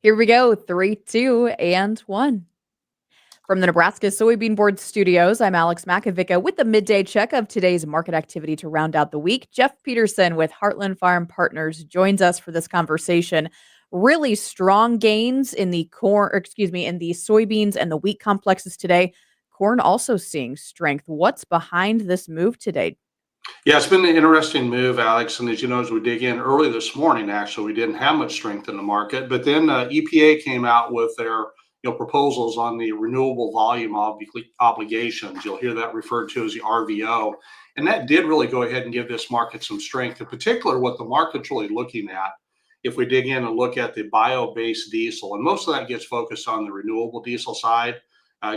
Here we go. 3, 2, and 1. From the Nebraska Soybean Board Studios, I'm Alex Makovica with the midday check of today's market activity to round out the week. Jeff Peterson with Heartland Farm Partners joins us for this conversation. Really strong gains in the in the soybeans and the wheat complexes today. Corn also seeing strength. What's behind this move today? Yeah, it's been an interesting move, Alex. And as you know, as we dig in early this morning, actually, we didn't have much strength in the market. But then EPA came out with their proposals on the renewable volume obligations. You'll hear that referred to as the RVO. And that did really go ahead and give this market some strength. In particular, what the market's really looking at, if we dig in and look at the bio-based diesel, and most of that gets focused on the renewable diesel side.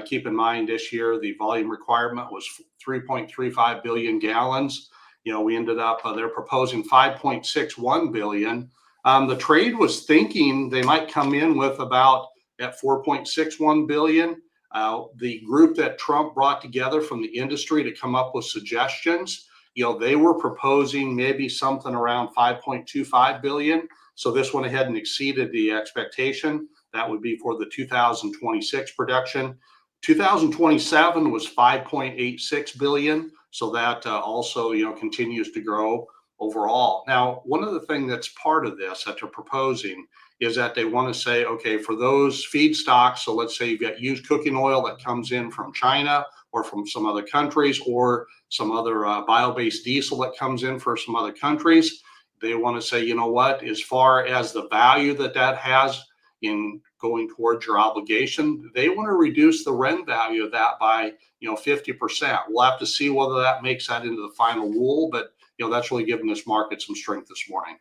Keep in mind this year, the volume requirement was 3.35 billion gallons. We ended up, they're proposing 5.61 billion. The trade was thinking they might come in with about at 4.61 billion. The group that Trump brought together from the industry to come up with suggestions, they were proposing maybe something around 5.25 billion. So this went ahead and exceeded the expectation. That would be for the 2026 production. 2027 was 5.86 billion. So that also, continues to grow overall. Now, one of the things that's part of this that they're proposing is that they want to say, okay, for those feedstocks, so let's say you've got used cooking oil that comes in from China or from some other countries, or some other bio-based diesel that comes in for some other countries. They want to say, you know what, as far as the value that has in going towards your obligation, they want to reduce the REN value of that by 50%. We'll have to see whether that makes that into the final rule, but that's really giving this market some strength this morning.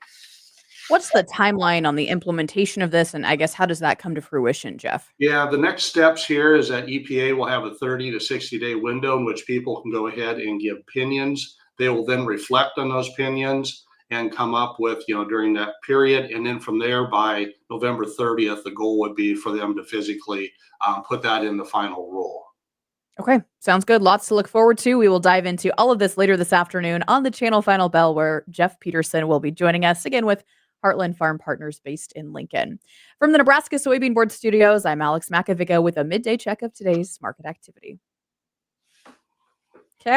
What's the timeline on the implementation of this? And I guess how does that come to fruition, Jeff? Yeah, the next steps here is that EPA will have a 30 to 60-day window in which people can go ahead and give opinions. They will then reflect on those opinions and come up with, during that period. And then from there, by November 30th, the goal would be for them to physically put that in the final rule. Okay, sounds good. Lots to look forward to. We will dive into all of this later this afternoon on the channel Final Bell, where Jeff Peterson will be joining us again with Heartland Farm Partners based in Lincoln. From the Nebraska Soybean Board Studios, I'm Alex Makovica with a midday check of today's market activity.